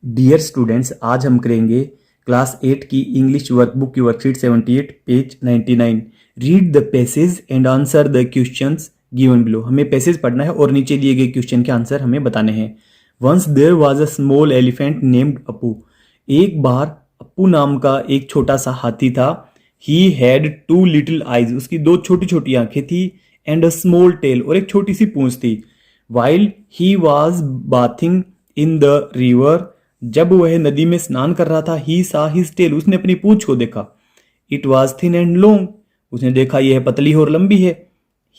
Dear students, आज हम करेंगे क्लास 8 की इंग्लिश वर्कबुक की worksheet 78 page 99। Read the passage and answer the questions given below. हमें पैसेज पढ़ना है और नीचे दिए गए क्वेश्चन के आंसर हमें बताने हैं। Once there was a small elephant named Appu. एक बार अपू नाम का एक छोटा सा हाथी था। He had two little eyes, उसकी दो छोटी छोटी आंखें थी, एंड अ स्मॉल टेल, और एक छोटी सी पूंछ थी। While he was bathing in the river, जब वह नदी में स्नान कर रहा था, ही सा हिज टेल, उसने अपनी पूंछ को देखा। It was thin and long, उसने देखा यह पतली और लंबी है।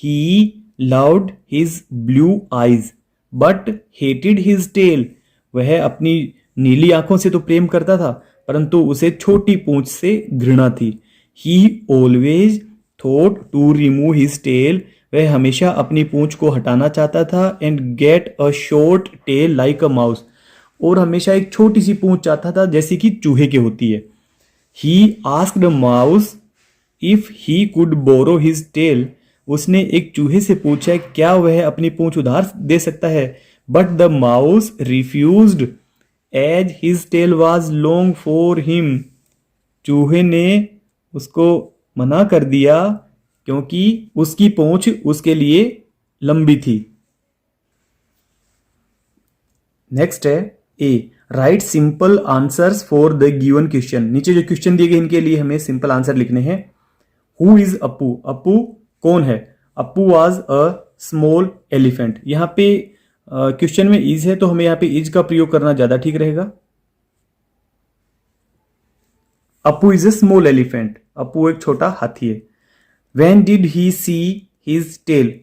He loved his blue eyes but hated his tail, वह अपनी नीली आंखों से तो प्रेम करता था, परंतु उसे छोटी पूंछ से घृणा थी। He always thought to remove his tail, वह हमेशा अपनी पूंछ को हटाना चाहता था। And get a short tail like a mouse, और हमेशा एक छोटी सी पूंछ चाहता था जैसी कि चूहे की होती है। He asked mouse if he could borrow his tail, उसने एक चूहे से पूछा क्या वह अपनी पूंछ उधार दे सकता है। But the mouse refused as his tail was long for him, चूहे ने उसको मना कर दिया क्योंकि उसकी पूंछ उसके लिए लंबी थी। नेक्स्ट है A, write simple answers for the given question. नीचे जो क्वेश्चन दिए गए इनके लिए हमें सिंपल आंसर लिखने हैं। हु इज अपू, अपू कौन है। अपू वाज अ स्मॉल एलिफेंट, यहां पे क्वेश्चन में इज है तो हमें यहां पे इज का प्रयोग करना ज्यादा ठीक रहेगा। Appu is a small elephant, Appu एक छोटा हाथी है। When did he see his tail,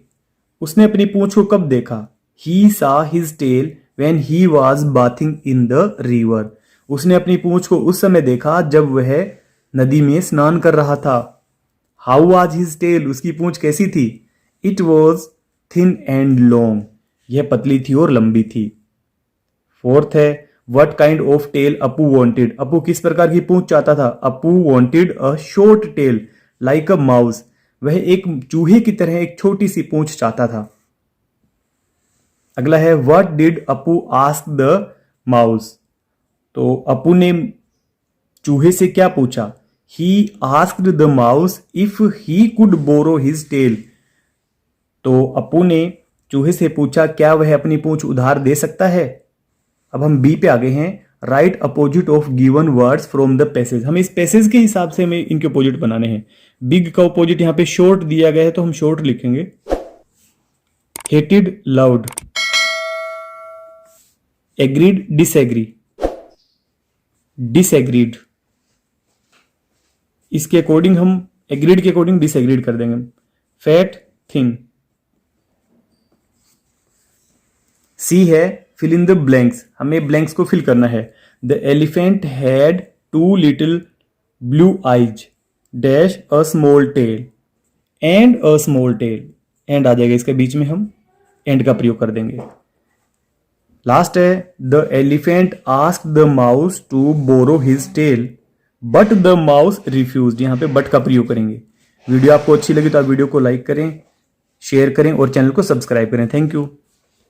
उसने अपनी पूंछ को कब देखा। He saw his tail when he was bathing in the river, उसने अपनी पूंछ को उस समय देखा जब वह नदी में स्नान कर रहा था। हाउ वाज हिज टेल, उसकी पूंछ कैसी थी। It was thin and long, यह पतली थी और लंबी थी। फोर्थ है what kind of tail Appu wanted, Appu किस प्रकार की पूंछ चाहता था। Appu wanted a short tail like a mouse, वह एक चूहे की तरह एक छोटी सी पूंछ चाहता था। अगला है what did Appu ask the mouse, तो अपू ने चूहे से क्या पूछा। He asked the mouse if he could borrow his tail, तो अपू ने चूहे से पूछा क्या वह अपनी पूंछ उधार दे सकता है। अब हम बी पे आ गए हैं। Right opposite of given words from the passage, हमें इस पैसेज के हिसाब से हमें इनके अपोजिट बनाने हैं। बिग का अपोजिट यहां पे शॉर्ट दिया गया है तो हम शॉर्ट लिखेंगे। Hated loved, agreed disagree, disagreed, इसके अकॉर्डिंग हम एग्रीड के अकॉर्डिंग डिसएग्रीड कर देंगे। Fat thin. सी है फिल इन द ब्लैंक्स, हमें ब्लैंक्स को फिल करना है। The elephant had two little blue eyes dash a small tail and a small tail, and आ जाएगा इसके बीच में, हम एंड का प्रयोग कर देंगे। लास्ट है the elephant asked the mouse to borrow his tail but the mouse refused, यहां पे बट का प्रयोग करेंगे। वीडियो आपको अच्छी लगी तो आप वीडियो को लाइक करें, शेयर करें और चैनल को सब्सक्राइब करें। Thank you.